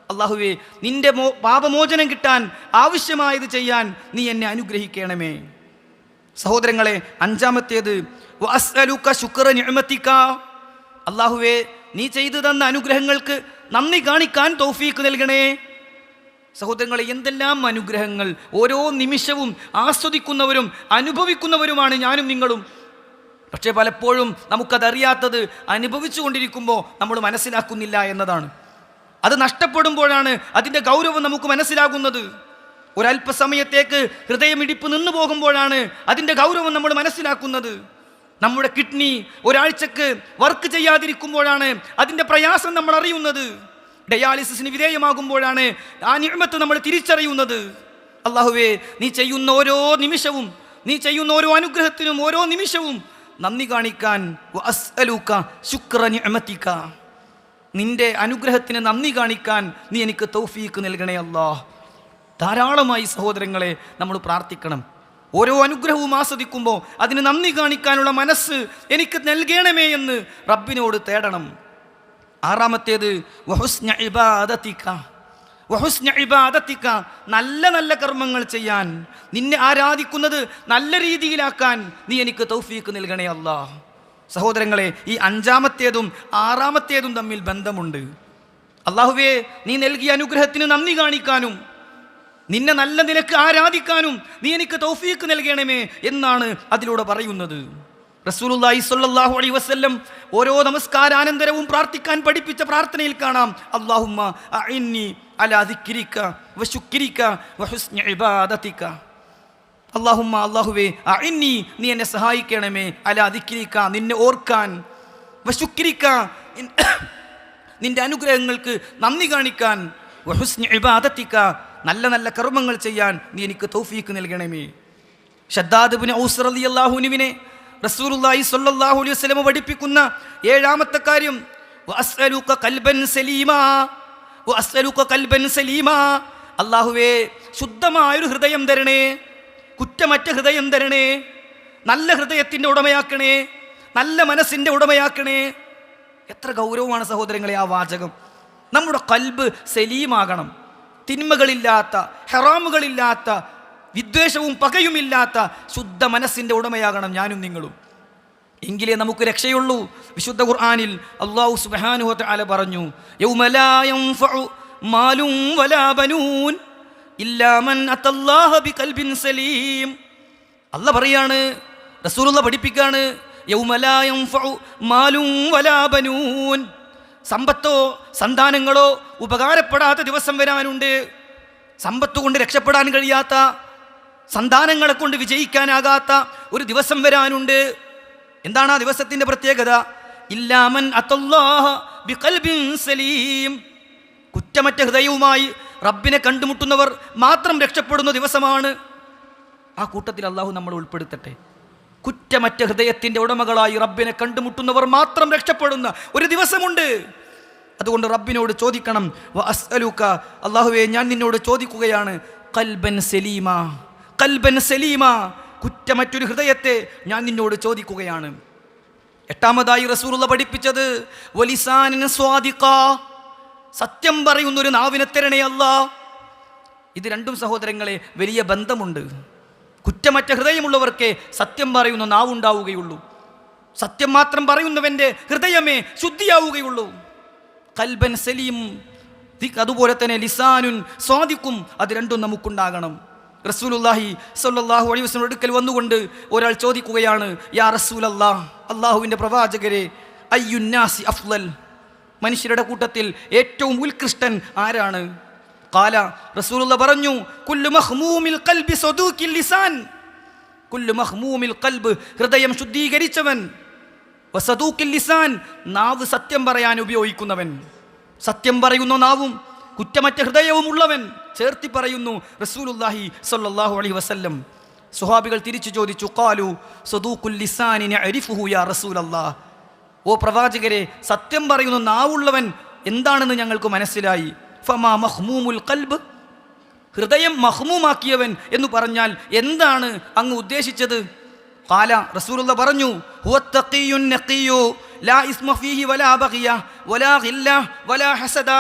അല്ലാഹുവേ നിന്റെ പാപമോചനം കിട്ടാൻ ആവശ്യമായത് ചെയ്യാൻ നീ എന്നെ അനുഗ്രഹിക്കണമേ. സഹോദരങ്ങളെ, അഞ്ചാമത്തേത് വഅസ്അലുക ശുക്ര നിഅമതിക, അല്ലാഹുവേ നീ ചെയ്തു തന്ന അനുഗ്രഹങ്ങൾക്ക് നന്ദി കാണിക്കാൻ തൗഫീക്ക് നൽകണേ. സഹോദരങ്ങളെ, എന്തെല്ലാം അനുഗ്രഹങ്ങൾ! ഓരോ നിമിഷവും ആസ്വദിക്കുന്നവരും അനുഭവിക്കുന്നവരുമാണ് ഞാനും നിങ്ങളും. പക്ഷേ പലപ്പോഴും നമുക്കതറിയാത്തത് അനുഭവിച്ചു കൊണ്ടിരിക്കുമ്പോൾ നമ്മൾ മനസ്സിലാക്കുന്നില്ല എന്നതാണ്. അത് നഷ്ടപ്പെടുമ്പോഴാണ് അതിൻ്റെ ഗൗരവം നമുക്ക് മനസ്സിലാകുന്നത്. ഒരല്പസമയത്തേക്ക് ഹൃദയമിടിപ്പ് നിന്നു പോകുമ്പോഴാണ് അതിൻ്റെ ഗൗരവം നമ്മൾ മനസ്സിലാക്കുന്നത്. നമ്മുടെ കിഡ്നി ഒരാഴ്ചക്ക് വർക്ക് ചെയ്യാതിരിക്കുമ്പോഴാണ് അതിൻ്റെ പ്രയാസം നമ്മൾ അറിയുന്നത്. ഡയാലിസിന് വിധേയമാകുമ്പോഴാണ് ആ നിഅമത്ത് നമ്മൾ തിരിച്ചറിയുന്നത്. അല്ലാഹുവേ നീ ചെയ്യുന്ന ഓരോ നിമിഷവും, നീ ചെയ്യുന്ന ഓരോ അനുഗ്രഹത്തിനും ഓരോ നിമിഷവും നന്ദി കാണിക്കാൻ വഅസ്അലുക ശുക്ര നിഅമതിക, നിന്റെ അനുഗ്രഹത്തിന് നന്ദി കാണിക്കാൻ നീ എനിക്ക് തൗഫീക്ക് നൽകണേ അല്ലാഹ്. ധാരാളമായി സഹോദരങ്ങളെ നമ്മൾ പ്രാർത്ഥിക്കണം. ഓരോ അനുഗ്രഹവും ആസ്വദിക്കുമ്പോൾ അതിന് നന്ദി കാണിക്കാനുള്ള മനസ്സ് എനിക്ക് നൽകണമേ എന്ന് റബ്ബിനോട് തേടണം. ആറാമത്തേത് വഹുസ്ന ഇബാദതിക, വഹുസ്ന ഇബാദതിക, നല്ല നല്ല കർമ്മങ്ങൾ ചെയ്യാൻ, നിന്നെ ആരാധിക്കുന്നത് നല്ല രീതിയിലാക്കാൻ നീ എനിക്ക് തൗഫീക്ക് നൽകണേ അല്ലാഹ്. സഹോദരങ്ങളെ, ഈ അഞ്ചാമത്തേതും ആറാമത്തേതും തമ്മിൽ ബന്ധമുണ്ട്. അല്ലാഹുവേ നീ നൽകിയ അനുഗ്രഹത്തിന് നന്ദി കാണിക്കാനും നിന്നെ നല്ല നിലക്ക് ആരാധിക്കാനും നീ എനിക്ക് തൗഫീക്ക് നൽകണമേ എന്നാണ് അതിലൂടെ പറയുന്നത്. റസൂലുള്ളാഹി സ്വല്ലല്ലാഹു അലൈഹി വസല്ലം ഓരോ നമസ്കാരാനന്തരവും പ്രാർത്ഥിക്കാൻ പഠിപ്പിച്ച പ്രാർത്ഥനയിൽ കാണാം, അല്ലാഹുമ്മ അഇന്നി അലാ ദിക്രിക വശുക്രിക വഹുസ്നി ഇബാദതിക. അല്ലാഹുമ്മ, അല്ലാഹുവേ, അഇന്നി നീ എന്നെ സഹായിക്കണമേ, അലാ ദിക്രിക നിന്നെ ഓർക്കാൻ, വശുക്രിക നിന്റെ അനുഗ്രഹങ്ങൾക്ക് നന്ദി കാണിക്കാൻ, വഹുസ്നി ഇബാദതിക നല്ല നല്ല കർമ്മങ്ങൾ ചെയ്യാൻ നീ എനിക്ക് തൗഫീക്ക് നൽകണമേ. ശദ്ദാദ് ഇബ്നു ഔസ് റളിയല്ലാഹു അൻഹുവിനെ റസൂലുള്ളാഹി സ്വല്ലല്ലാഹു അലൈഹി വസല്ലം പഠിപ്പിക്കുന്ന ഏഴാമത്തെ കാര്യം വഅസ്അലുക ഖൽബൻ സലീമാ, വഅസ്അലുക ഖൽബൻ സലീമാ, അല്ലാഹുവേ ശുദ്ധമായൊരു ഹൃദയം തരണേ, കുറ്റമറ്റ ഹൃദയം തരണേ, നല്ല ഹൃദയത്തിൻ്റെ ഉടമയാക്കണേ, നല്ല മനസ്സിൻ്റെ ഉടമയാക്കണേ. എത്ര ഗൗരവമാണ് സഹോദരങ്ങളെ ആ വാചകം. നമ്മുടെ ഖൽബ് സലീമാകണം, തിന്മകളില്ലാത്ത, ഹറാമുകളില്ലാത്ത, വിദ്വേഷവും പകയുമില്ലാത്ത ശുദ്ധ മനസ്സിൻ്റെ ഉടമയാകണം ഞാനും നിങ്ങളും. എങ്കിലേ നമുക്ക് രക്ഷയുള്ളൂ. വിശുദ്ധ ഖുർആനിൽ അല്ലാഹു സുബ്ഹാനഹു വ തആല പറഞ്ഞു, യൗമ ലാ യൻഫഉ മാലും വലാ ബനൂൻ ഇല്ലാ മൻ അത്തല്ലാഹ ബിഖൽബിൻ സലീം. അല്ലാഹ് പറയാണ്, റസൂലുള്ളാഹ് പഠിപ്പിക്കാണ്, യൗമ ലാ യൻഫഉ മാലും വലാ ബനൂൻ, സമ്പത്തോ സന്താനങ്ങളോ ഉപകാരപ്പെടാത്ത ദിവസം വരാനുണ്ട്. സമ്പത്ത് കൊണ്ട് രക്ഷപ്പെടാൻ കഴിയാത്ത, സന്താനങ്ങളെ കൊണ്ട് വിജയിക്കാനാകാത്ത ഒരു ദിവസം വരാനുണ്ട്. എന്താണ് ആ ദിവസത്തിൻ്റെ പ്രത്യേകത? ഇല്ലാ മൻ അത്തല്ലാഹ ബിഖൽബിൻ സലീം, കുറ്റമറ്റ ഹൃദയവുമായി റബ്ബിനെ കണ്ടുമുട്ടുന്നവർ മാത്രം രക്ഷപ്പെടുന്ന ദിവസമാണ്. ആ കൂട്ടത്തിൽ അള്ളാഹു നമ്മൾ ഉൾപ്പെടുത്തട്ടെ. കുറ്റമറ്റ ഹൃദയത്തിൻ്റെ ഉടമകളായി റബ്ബിനെ കണ്ടുമുട്ടുന്നവർ മാത്രം രക്ഷപ്പെടുന്ന ഒരു ദിവസമുണ്ട്. അതുകൊണ്ട് റബ്ബിനോട് ചോദിക്കണം, വഅസ്അലുക, അല്ലാഹുവേ ഞാൻ നിന്നോട് ചോദിക്കുകയാണ്, ഖൽബൻ സലീമാ, ഖൽബൻ സലീമാ, കുറ്റമറ്റൊരു ഹൃദയത്തെ ഞാൻ നിന്നോട് ചോദിക്കുകയാണ്. എട്ടാമതായി റസൂലുള്ളാഹ് പഠിപ്പിച്ചത് വലിസാനിൻ സ്വാദിഖാ, സത്യം പറയുന്നൊരു നാവിനെ തരണേ അല്ലാഹ്. ഇത് രണ്ടും സഹോദരങ്ങളെ വലിയ ബന്ധമുണ്ട്. കുറ്റമറ്റ ഹൃദയമുള്ളവർക്കേ സത്യം പറയുന്ന നാവുണ്ടാവുകയുള്ളൂ. സത്യം മാത്രം പറയുന്നവൻ്റെ ഹൃദയമേ ശുദ്ധിയാവുകയുള്ളൂ. ഖൽബൻ സലീം, അതുപോലെ തന്നെ ലിസാനുൻ സ്വാദിഖും, അത് രണ്ടും നമുക്കുണ്ടാകണം. റസൂലുള്ളാഹി സ്വല്ലല്ലാഹു അലൈഹി വസല്ലം അടുക്കൽ വന്നുകൊണ്ട് ഒരാൾ ചോദിക്കുകയാണ്, യാ റസൂലല്ലാഹ്, അല്ലാഹുവിൻ്റെ പ്രവാചകരെ, അയ്യുന്നാസി അഫ്ളൽ, മനുഷ്യരുടെ കൂട്ടത്തിൽ ഏറ്റവും ഉത്കൃഷ്ടൻ ആരാണ്? ഖാല, റസൂലുള്ളാഹി പറഞ്ഞു, കുല്ലു മഖ്മൂമിൽ ഖൽബി സദൂഖിൽ ലിസാൻ, കുല്ലു മഖ്മൂമിൽ ഖൽബ്, ഹൃദയം ശുദ്ധീകരിച്ചവൻ, വസദൂഖിൽ ലിസാൻ, നാവ് സത്യം പറയാൻ ഉപയോഗിക്കുന്നവൻ. സത്യം പറയുന്ന നാവും കുറ്റമറ്റ ഹൃദയവും ഉള്ളവൻ ചേർത്തി പറയുന്നു റസൂലുള്ളാഹി സ്വല്ലല്ലാഹു അലൈഹി വസല്ലം. സ്വഹാബികൾ തിരിച്ചു ചോദിച്ചു, ഖാലു സദൂഖുൽ ലിസാനി നഅരിഫുഹു യാ റസൂലല്ലാഹ്, ഓ പ്രവാചകരെ, സത്യം പറയുന്ന നാവുള്ളവൻ എന്താണെന്ന് ഞങ്ങൾക്ക് മനസ്സിലായി. ഫമാ മഖ്മൂമുൽ ഖൽബ്, ഹൃദയം മഖ്മൂമാക്കിയവൻ എന്ന് പറഞ്ഞാൽ എന്താണ് അങ്ങ് ഉദ്ദേശിച്ചത്? ഖാല, റസൂലുള്ളാഹി പറഞ്ഞു, ഹുവ തഖിയ്യുൻ നഖിയ്യു ലാ ഇസ്മ ഫീഹി വലാ ബഗിയ വലാ ഗില്ല വലാ ഹസദ,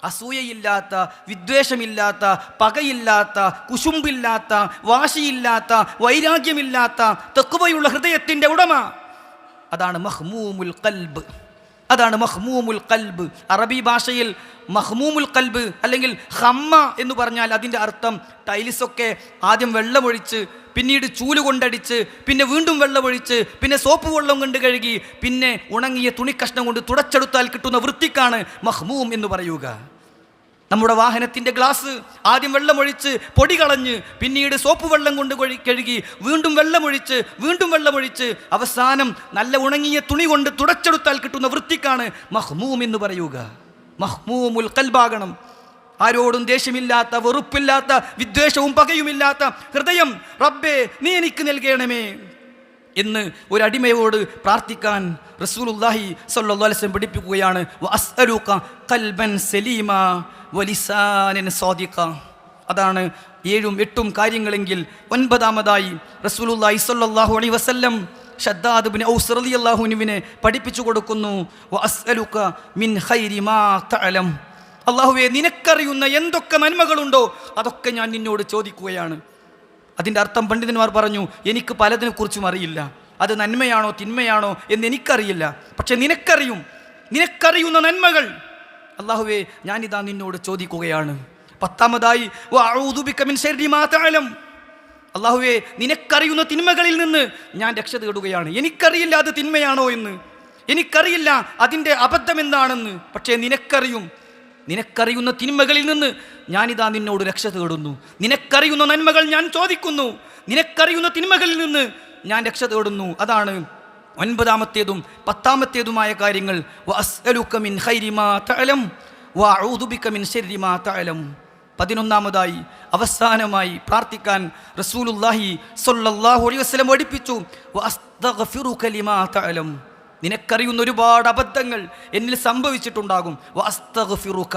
അസൂയയില്ലാത്ത, വിദ്വേഷമില്ലാത്ത, പകയില്ലാത്ത, കുശുമ്പില്ലാത്ത, വാശിയില്ലാത്ത, വൈരാഗ്യമില്ലാത്ത തഖ്വയുള്ള ഹൃദയത്തിൻ്റെ ഉടമ. അതാണ് മഖ്മൂമുൽ ഖൽബ്, അതാണ് മഖ്മൂമുൽ ഖൽബ്. അറബി ഭാഷയിൽ മഖ്മൂമുൽ ഖൽബ് അല്ലെങ്കിൽ ഖമ്മ എന്ന് പറഞ്ഞാൽ അതിൻ്റെ അർത്ഥം ടൈൽസൊക്കെ ആദ്യം വെള്ളമൊഴിച്ച്, പിന്നീട് ചൂല് കൊണ്ടടിച്ച്, പിന്നെ വീണ്ടും വെള്ളമൊഴിച്ച്, പിന്നെ സോപ്പ് വെള്ളം കൊണ്ട് കഴുകി, പിന്നെ ഉണങ്ങിയ തുണിക്കഷ്ണം കൊണ്ട് തുടച്ചെടുത്താൽ കിട്ടുന്ന വൃത്തിക്കാണ് മഖ്മൂം എന്ന് പറയുക. നമ്മുടെ വാഹനത്തിൻ്റെ ഗ്ലാസ് ആദ്യം വെള്ളമൊഴിച്ച് പൊടി കളഞ്ഞ്, പിന്നീട് സോപ്പ് വെള്ളം കൊണ്ട് കഴുകി, വീണ്ടും വെള്ളമൊഴിച്ച്, വീണ്ടും വെള്ളമൊഴിച്ച്, അവസാനം നല്ല ഉണങ്ങിയ തുണി കൊണ്ട് തുടച്ചെടുത്താൽ കിട്ടുന്ന വൃത്തിക്കാണ് മഖ്മൂം എന്ന് പറയുക. മഖ്മൂമുൽ ഖൽബാകണം. ആരോടും ദേഷ്യമില്ലാത്ത, വെറുപ്പില്ലാത്ത, വിദ്വേഷവും പകയുമില്ലാത്ത ഹൃദയം റബ്ബേ നീ എനിക്ക് നൽകണമേ എന്ന് ഒരടിമയോട് പ്രാർത്ഥിക്കാൻ റസൂലുള്ളാഹി സ്വല്ലല്ലാഹു അലൈഹി വസല്ലം പഠിപ്പിക്കുകയാണ്. വഅസ്അലുക ഖൽബൻ സലീമാ വലിസാനൻ സ്വാദിഖാ. അതാണ് 7ഉം 8ഉം കാര്യങ്ങളെങ്കിൽ 9ാമതായി റസൂലുള്ളാഹി സ്വല്ലല്ലാഹു അലൈഹി വസല്ലം ഷദ്ദാദ് ഇബ്നു ഔസ് റളിയല്ലാഹു അൻഹുവിനെ പഠിപ്പിച്ചു കൊടുക്കുന്നു. വഅസ്അലുക മിൻ ഖൈരി മാ തഅലം, അല്ലാഹുവേ നിനക്കറിയുന്ന എന്തൊക്കെ നന്മകളുണ്ടോ അതൊക്കെ ഞാൻ നിന്നോട് ചോദിക്കുകയാണ്. അതിൻ്റെ അർത്ഥം പണ്ഡിതന്മാർ പറഞ്ഞു, എനിക്ക് പലതിനെക്കുറിച്ചും അറിയില്ല, അത് നന്മയാണോ തിന്മയാണോ എന്ന് എനിക്കറിയില്ല, പക്ഷെ നിനക്കറിയും, നിനക്കറിയുന്ന നന്മകൾ അല്ലാഹുവേ ഞാനിതാ നിന്നോട് ചോദിക്കുകയാണ്. 10ാമതായി വഅഊദു ബിക മിൻ ശർരി മാ തഅലം, അല്ലാഹുവേ നിനക്കറിയുന്ന തിന്മകളിൽ നിന്ന് ഞാൻ രക്ഷ തേടുകയാണ്. എനിക്കറിയില്ല അത് തിന്മയാണോ എന്ന്, എനിക്കറിയില്ല അതിൻ്റെ അബദ്ധം എന്താണെന്ന്, പക്ഷേ നിനക്കറിയും. നിനക്കറിയുന്ന തിന്മകളിൽ നിന്ന് ഞാനിതാ നിന്നോട് രക്ഷ തേടുന്നു. നിനക്കറിയുന്ന നന്മകൾ ഞാൻ ചോദിക്കുന്നു, നിനക്കറിയുന്ന തിന്മകളിൽ നിന്ന് ഞാൻ രക്ഷ തേടുന്നു. അതാണ് 9ാമത്തേതും 10ാമത്തേതുമായ കാര്യങ്ങൾ. വഅസ്അലുക മിൻ ഖൈരി മാ തഅലം വഅഊദു ബിക മിൻ ശർരി മാ തഅലം. 11ാമതായി അവസാനമായി പ്രാർത്ഥിക്കാൻ റസൂലുള്ളാഹി സ്വല്ലല്ലാഹു അലൈഹി വസല്ലം പഠിപ്പിച്ചു. വഅസ്തഗ്ഫിറുക ലിമാ തഅലം, നിനക്കറിയുന്ന ഒരുപാട് അബദ്ധങ്ങൾ എന്നിൽ സംഭവിച്ചിട്ടുണ്ടാകും. വഅസ്തഗ്ഫിറുക,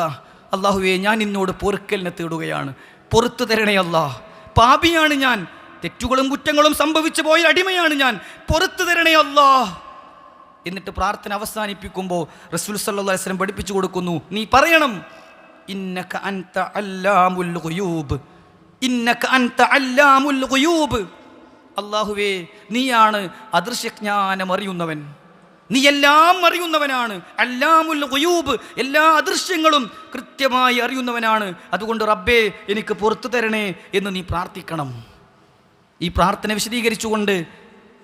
അല്ലാഹുവേ ഞാൻ നിന്നോട് പൊറുക്കലിനെ തേടുകയാണ്, പൊറുത്തു തരണേ അല്ലാഹ്. പാപിയാണ് ഞാൻ, തെറ്റുകളും കുറ്റങ്ങളും സംഭവിച്ചു പോയ അടിമയാണ് ഞാൻ, പൊറുത്തു തരണേ അല്ലാഹ്. എന്നിട്ട് പ്രാർത്ഥന അവസാനിപ്പിക്കുമ്പോൾ റസൂൽ സല്ലല്ലാഹു അലൈഹി വസല്ലം പഠിപ്പിച്ചു കൊടുക്കുന്നു, നീ പറയണം ഇന്നക അൻത അല്ലാമുൽ ഗുയൂബ്, ഇന്നക അൻത അല്ലാമുൽ ഗുയൂബ്. അല്ലാഹുവേ നീയാണ് അദൃശ്യജ്ഞാനം അറിയുന്നവൻ, നീ എല്ലാം അറിയുന്നവനാണ്. അല്ലാമുൽ ഗുയൂബ്, എല്ലാ അദൃശ്യങ്ങളും കൃത്യമായി അറിയുന്നവനാണ്. അതുകൊണ്ട് റബ്ബേ എനിക്ക് പുറത്തു തരണേ എന്ന് നീ പ്രാർത്ഥിക്കണം. ഈ പ്രാർത്ഥന വിശദീകരിച്ചുകൊണ്ട്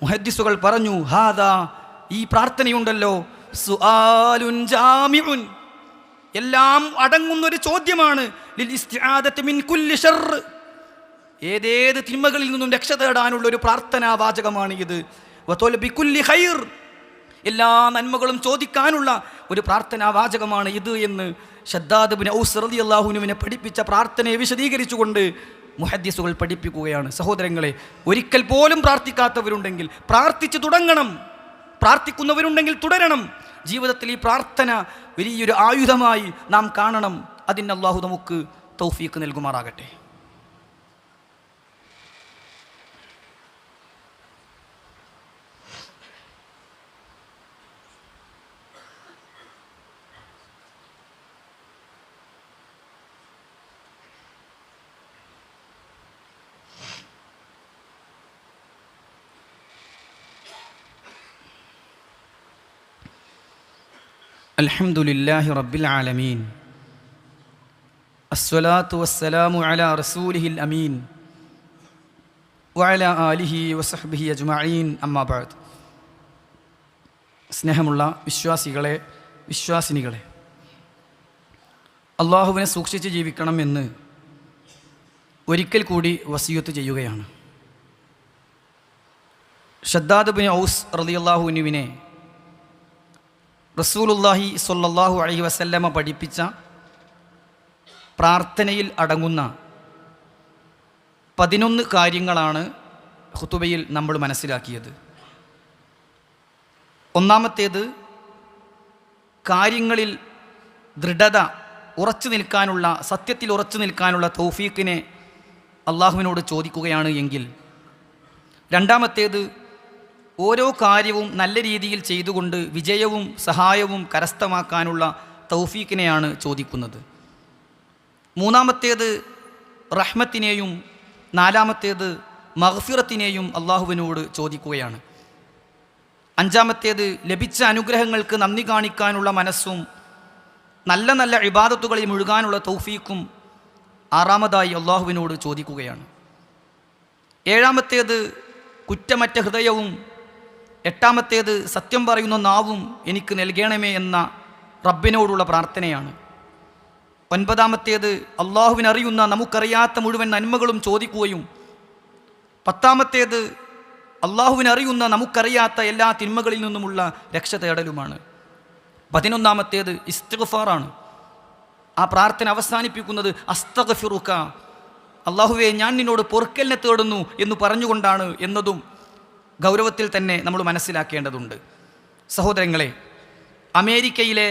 മുഹദ്ദിസുകൾ പറഞ്ഞു, ഹാദാ, ഈ പ്രാർത്ഥനയുണ്ടല്ലോ, സുആലുൻ ജാമിഉൻ, എല്ലാം അടങ്ങുന്നൊരു ചോദ്യമാണ്. ലിൽ ഇസ്തിആദത്തി മിൻ കുല്ലി ശർർ, ഏതേത് തിന്മകളിൽ നിന്നും രക്ഷ തേടാനുള്ള ഒരു പ്രാർത്ഥനാ വാചകമാണ് ഇത്. വതൽബി കുല്ലി ഖൈർ, എല്ലാ നന്മകളും ചോദിക്കാനുള്ള ഒരു പ്രാർത്ഥനാ വാചകമാണ് ഇത് എന്ന് ശദ്ദാദ് ഇബ്നു ഔസ് റളിയല്ലാഹു അൻഹുവിനെ പഠിപ്പിച്ച പ്രാർത്ഥനയെ വിശദീകരിച്ചുകൊണ്ട് മുഹദ്ദിസുകൾ പഠിപ്പിക്കുകയാണ്. സഹോദരങ്ങളെ, ഒരിക്കൽ പോലും പ്രാർത്ഥിക്കാത്തവരുണ്ടെങ്കിൽ പ്രാർത്ഥിച്ചു തുടങ്ങണം, പ്രാർത്ഥിക്കുന്നവരുണ്ടെങ്കിൽ തുടരണം. ജീവിതത്തിൽ ഈ പ്രാർത്ഥന വലിയൊരു ആയുധമായി നാം കാണണം. അതിന് അല്ലാഹു നമുക്ക് തൗഫീഖ് നൽകുമാറാകട്ടെ. അൽഹംദുലില്ലാഹി റബ്ബിൽ ആലമീൻ, അസ്സലാത്തു വസ്സലാമു അലാ റസൂലിഹിൽ അമീൻ വഅലാ ആലിഹി വസഹ്ബിഹി അജ്മഈൻ, അമ്മാ ബഅദ്. സ്നേഹമുള്ള വിശ്വാസികളെ, വിശ്വാസിനികളെ, അള്ളാഹുവിനെ സൂക്ഷിച്ച് ജീവിക്കണമെന്ന് ഒരിക്കൽ കൂടി വസിയത്ത് ചെയ്യുകയാണ്. ശദ്ദാദ് ഇബ്നു ഔസ് റളിയല്ലാഹു അൻഹുവിനെ റസൂലുള്ളാഹി സ്വല്ലല്ലാഹു അലൈഹി വസല്ലമ പഠിപ്പിച്ച പ്രാർത്ഥനയിൽ അടങ്ങുന്ന 11 കാര്യങ്ങളാണ് ഖുതുബയിൽ നമ്മൾ മനസ്സിലാക്കിയത്. ഒന്നാമത്തേത്, കാര്യങ്ങളിൽ ദൃഢത, ഉറച്ചു നിൽക്കാനുള്ള, സത്യത്തിൽ ഉറച്ചു നിൽക്കാനുള്ള തൗഫീഖിനെ അള്ളാഹുവിനോട് ചോദിക്കുകയാണ് എങ്കിൽ. രണ്ടാമത്തേത്, ഓരോ കാര്യവും നല്ല രീതിയിൽ ചെയ്തുകൊണ്ട് വിജയവും സഹായവും കരസ്ഥമാക്കാനുള്ള തൗഫീഖിനെയാണ് ചോദിക്കുന്നത്. മൂന്നാമത്തേത്, റഹ്മത്തിനെയും നാലാമത്തേത് മഗ്ഫിറത്തിനെയും അള്ളാഹുവിനോട് ചോദിക്കുകയാണ്. അഞ്ചാമത്തേത്, ലഭിച്ച അനുഗ്രഹങ്ങൾക്ക് നന്ദി കാണിക്കാനുള്ള മനസ്സും നല്ല നല്ല ഇബാദത്തുകളിൽ മുഴുകാനുള്ള തൗഫീഖും ആറാമതായി അള്ളാഹുവിനോട് ചോദിക്കുകയാണ്. ഏഴാമത്തേത്, കുറ്റമറ്റ ഹൃദയവും എട്ടാമത്തേത്, സത്യം പറയുന്ന നാവും എനിക്ക് നൽകണമേ എന്ന റബ്ബിനോടുള്ള പ്രാർത്ഥനയാണ്. ഒൻപതാമത്തേത്, അള്ളാഹുവിനറിയുന്ന നമുക്കറിയാത്ത മുഴുവൻ നന്മകളും ചോദിക്കുകയും പത്താമത്തേത്, അള്ളാഹുവിനറിയുന്ന നമുക്കറിയാത്ത എല്ലാ തിന്മകളിൽ നിന്നുമുള്ള രക്ഷ തേടലുമാണ്. 11ാമത്തേത് ഇസ്തിഗ്ഫാറാണ്. ആ പ്രാർത്ഥന അവസാനിപ്പിക്കുന്നത് അസ്തഗ്ഫിറുക, അള്ളാഹുവേ ഞാൻ നിന്നോട് പൊറുക്കലിനെ തേടുന്നു എന്ന് പറഞ്ഞുകൊണ്ടാണ് എന്നതും ഗൗരവത്തിൽ തന്നെ നമ്മൾ മനസ്സിലാക്കേണ്ടതുണ്ട്. സഹോദരങ്ങളെ, അമേരിക്കയിലെ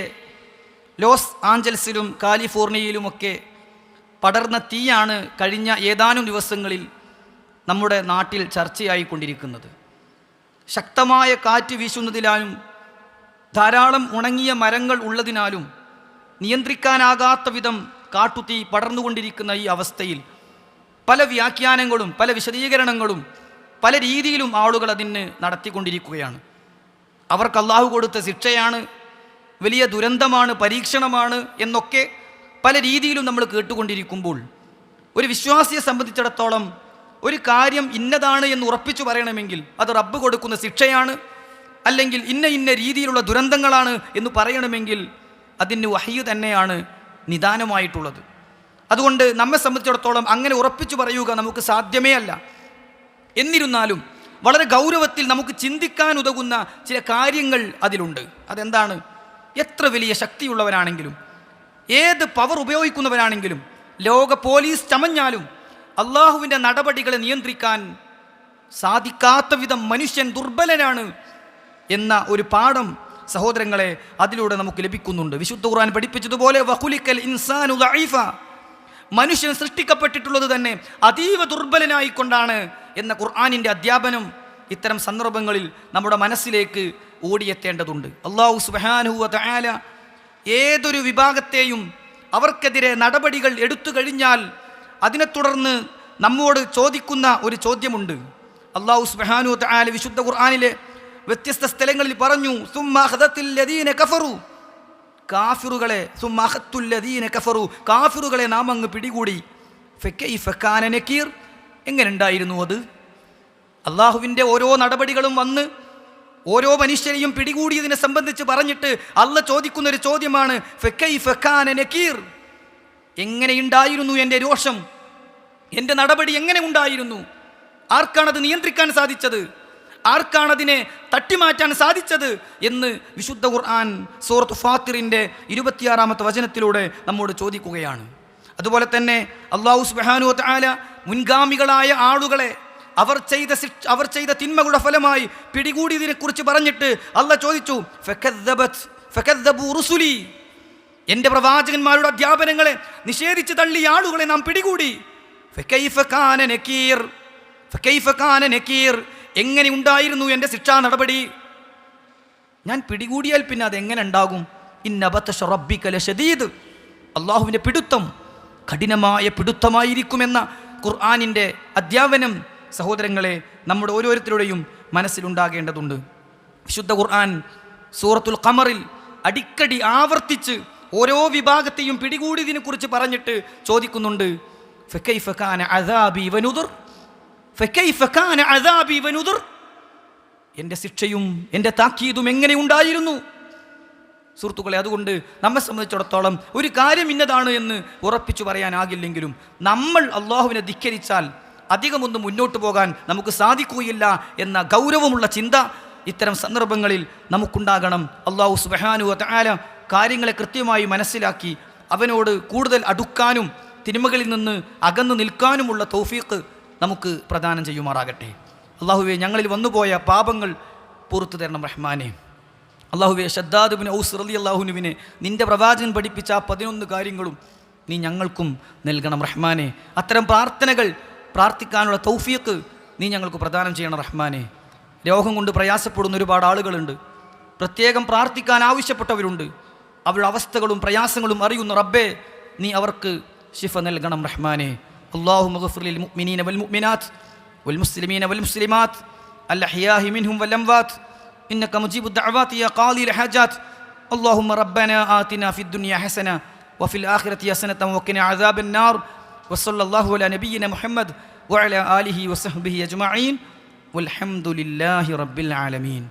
ലോസ് ആഞ്ചൽസിലും കാലിഫോർണിയയിലുമൊക്കെ പടർന്ന തീയാണ് കഴിഞ്ഞ ഏതാനും ദിവസങ്ങളിൽ നമ്മുടെ നാട്ടിൽ ചർച്ചയായിക്കൊണ്ടിരിക്കുന്നത്. ശക്തമായ കാറ്റ് വീശുന്നതിനാലും ധാരാളം ഉണങ്ങിയ മരങ്ങൾ ഉള്ളതിനാലും നിയന്ത്രിക്കാനാകാത്ത വിധം കാട്ടുതീ പടർന്നുകൊണ്ടിരിക്കുന്ന ഈ അവസ്ഥയിൽ പല വ്യാഖ്യാനങ്ങളും പല വിശദീകരണങ്ങളും പല രീതിയിലും ആളുകൾ അതിന് നടത്തിക്കൊണ്ടിരിക്കുകയാണ്. അവർക്ക് അള്ളാഹു കൊടുത്ത ശിക്ഷയാണ്, വലിയ ദുരന്തമാണ്, പരീക്ഷണമാണ് എന്നൊക്കെ പല രീതിയിലും നമ്മൾ കേട്ടുകൊണ്ടിരിക്കുമ്പോൾ ഒരു വിശ്വാസിയെ സംബന്ധിച്ചിടത്തോളം ഒരു കാര്യം ഇന്നതാണ് എന്ന് ഉറപ്പിച്ചു പറയണമെങ്കിൽ അത് റബ്ബ് കൊടുക്കുന്ന ശിക്ഷയാണ്, അല്ലെങ്കിൽ ഇന്ന ഇന്ന രീതിയിലുള്ള ദുരന്തങ്ങളാണ് എന്ന് പറയണമെങ്കിൽ അതിന് വഹ്യ് തന്നെയാണ് നിദാനമായിട്ടുള്ളത്. അതുകൊണ്ട് നമ്മെ സംബന്ധിച്ചിടത്തോളം അങ്ങനെ ഉറപ്പിച്ചു പറയുക നമുക്ക് സാധ്യമേ അല്ല. എന്നിരുന്നാലും വളരെ ഗൗരവത്തിൽ നമുക്ക് ചിന്തിക്കാൻ ഉതകുന്ന ചില കാര്യങ്ങൾ അതിലുണ്ട്. അതെന്താണ്? എത്ര വലിയ ശക്തിയുള്ളവരാണെങ്കിലും ഏത് പവർ ഉപയോഗിക്കുന്നവരാണെങ്കിലും ലോക പോലീസ് ചമഞ്ഞാലും അള്ളാഹുവിൻ്റെ നടപടികളെ നിയന്ത്രിക്കാൻ സാധിക്കാത്ത വിധം മനുഷ്യൻ ദുർബലനാണ് എന്ന ഒരു പാഠം സഹോദരങ്ങളെ അതിലൂടെ നമുക്ക് ലഭിക്കുന്നുണ്ട്. വിശുദ്ധ ഖുർആൻ പഠിപ്പിച്ചതുപോലെ വഖുലിക്കൽ ഇൻസാനു ദഈഫ, മനുഷ്യൻ സൃഷ്ടിക്കപ്പെട്ടിട്ടുള്ളത് തന്നെ അതീവ ദുർബലനായിക്കൊണ്ടാണ് എന്ന ഖുർആനിൻ്റെ അധ്യാപനം ഇത്തരം സന്ദർഭങ്ങളിൽ നമ്മുടെ മനസ്സിലേക്ക് ഓടിയെത്തേണ്ടതുണ്ട്. അല്ലാഹു സുബ്ഹാനഹു വ തആല ഏതൊരു വിഭാഗത്തെയും അവർക്കെതിരെ നടപടികൾ എടുത്തു കഴിഞ്ഞാൽ അതിനെ തുടർന്ന് നമ്മോട് ചോദിക്കുന്ന ഒരു ചോദ്യമുണ്ട്. അല്ലാഹു സുബ്ഹാനഹു വ തആല വിശുദ്ധ ഖുർആനിലെ വ്യത്യസ്ത സ്ഥലങ്ങളിൽ പറഞ്ഞു, സുമ്മ അഖദത്തിൽ ലദീന കഫറു, കാഫിറുകളെ, സുമ്മ അഖദത്തുൽ ലദീന കഫറു, കാഫിറുകളെ നാം അങ്ങ് പിടികൂടി. ഫകൈഫ കാന നകീർ, എങ്ങനെ ഉണ്ടായിരുന്നു അത്? അള്ളാഹുവിൻ്റെ ഓരോ നടപടികളും വന്ന് ഓരോ മനുഷ്യരെയും പിടികൂടിയതിനെ സംബന്ധിച്ച് പറഞ്ഞിട്ട് അള്ളാഹ് ചോദിക്കുന്നൊരു ചോദ്യമാണ് ഫകൈഫ കാന നകീർ, എങ്ങനെയുണ്ടായിരുന്നു എൻ്റെ രോഷം, എൻ്റെ നടപടി എങ്ങനെ ഉണ്ടായിരുന്നു? ആർക്കാണത് നിയന്ത്രിക്കാൻ സാധിച്ചത്? ആർക്കാണതിനെ തട്ടിമാറ്റാൻ സാധിച്ചത് എന്ന് വിശുദ്ധ ഖുർആൻ സൂറത്ത് ഫാത്തിറിൻ്റെ 26-ാമത്തെ വചനത്തിലൂടെ നമ്മോട് ചോദിക്കുകയാണ്. അതുപോലെ തന്നെ അല്ലാഹു സുബ്ഹാനഹു വ തആല മുൻഗാമികളായ ആളുകളെ അവർ ചെയ്ത തിന്മകളുടെ ഫലമായി പിടികൂടിയതിനെക്കുറിച്ച് പറഞ്ഞിട്ട് അല്ലാഹ് ചോദിച്ചു ഫകദ്ദബൂ റുസുലി, എൻ്റെ പ്രവാചകന്മാരുടെ അധ്യാപനങ്ങളെ നിഷേധിച്ച് തള്ളിയ ആളുകളെ നാം പിടികൂടി. ഫകൈഫ കാന നകീർ, ഫകൈഫ കാന നകീർ, എങ്ങനെ ഉണ്ടായിരുന്നു എൻ്റെ ശിക്ഷാ നടപടി? ഞാൻ പിടികൂടിയാൽ പിന്നെ അതെങ്ങനെ ഉണ്ടാകും? ഇന്ന ബത്ശ റബ്ബിക ലശദീദ്, അള്ളാഹുവിൻ്റെ പിടുത്തം കഠിനമായ പിടുത്തമായിരിക്കുമെന്ന ഖുർആനിൻ്റെ അധ്യാപനം സഹോദരങ്ങളെ നമ്മുടെ ഓരോരുത്തരുടെയും മനസ്സിലുണ്ടാകേണ്ടതുണ്ട്. വിശുദ്ധ ഖുർആൻ സൂറത്തുൽ ഖമറിൽ അടിക്കടി ആവർത്തിച്ച് ഓരോ വിഭാഗത്തെയും പിടികൂടിയതിനെക്കുറിച്ച് പറഞ്ഞിട്ട് ചോദിക്കുന്നുണ്ട്, ഫകൈഫ കാന അദാബി വനുദുർ, ഫകൈഫ കാന അദാബി വനുദുർ, എൻ്റെ ശിക്ഷയും എൻ്റെ താക്കീതും എങ്ങനെ ഉണ്ടായിരുന്നു? സുഹൃത്തുക്കളെ, അതുകൊണ്ട് നമ്മെ സംബന്ധിച്ചിടത്തോളം ഒരു കാര്യം ഇന്നതാണ് എന്ന് ഉറപ്പിച്ചു പറയാനാകില്ലെങ്കിലും നമ്മൾ അള്ളാഹുവിനെ ധിക്കരിച്ചാൽ അധികമൊന്നും മുന്നോട്ട് പോകാൻ നമുക്ക് സാധിക്കുകയില്ല എന്ന ഗൗരവമുള്ള ചിന്ത ഇത്തരം സന്ദർഭങ്ങളിൽ നമുക്കുണ്ടാകണം. അല്ലാഹു സുബ്ഹാനഹു വ തആല കാര്യങ്ങളെ കൃത്യമായി മനസ്സിലാക്കി അവനോട് കൂടുതൽ അടുക്കാനും തിന്മകളിൽ നിന്ന് അകന്നു നിൽക്കാനുമുള്ള തൗഫീഖ് നമുക്ക് പ്രദാനം ചെയ്യുമാറാകട്ടെ. അല്ലാഹുവേ, ഞങ്ങളിൽ വന്നുപോയ പാപങ്ങൾ പുറത്തു തരണം റഹ്മാനെ. അല്ലാഹുവേ, ശദ്ദാദ് ഇബ്നു ഔസ് റളിയല്ലാഹു അൻഹുവിനെ നിൻ്റെ പ്രവാചകൻ പഠിപ്പിച്ച ആ 11 കാര്യങ്ങളും നീ ഞങ്ങൾക്കും നൽകണം റഹ്മാനെ. അത്തരം പ്രാർത്ഥനകൾ പ്രാർത്ഥിക്കാനുള്ള തൗഫീഖ് നീ ഞങ്ങൾക്ക് പ്രദാനം ചെയ്യണം റഹ്മാനെ. രോഗം കൊണ്ട് പ്രയാസപ്പെടുന്ന ഒരുപാട് ആളുകളുണ്ട്, പ്രത്യേകം പ്രാർത്ഥിക്കാൻ ആവശ്യപ്പെട്ടവരുണ്ട്. അവരുടെ അവസ്ഥകളും പ്രയാസങ്ങളും അറിയുന്ന റബ്ബേ, നീ അവർക്ക് ശിഫ നൽകണം റഹ്മാനെ. اللهم اغفر للمؤمنين والمؤمنات والمسلمين والمسلمات الأحياء منهم والأموات إنك مجيب الدعوات يا قاضي الحاجات. اللهم ربنا آتنا في الدنيا حسنة وفي الآخرة حسنة وقنا عذاب النار. وصلى الله على نبينا محمد وعلى آله وصحبه أجمعين والحمد لله رب العالمين.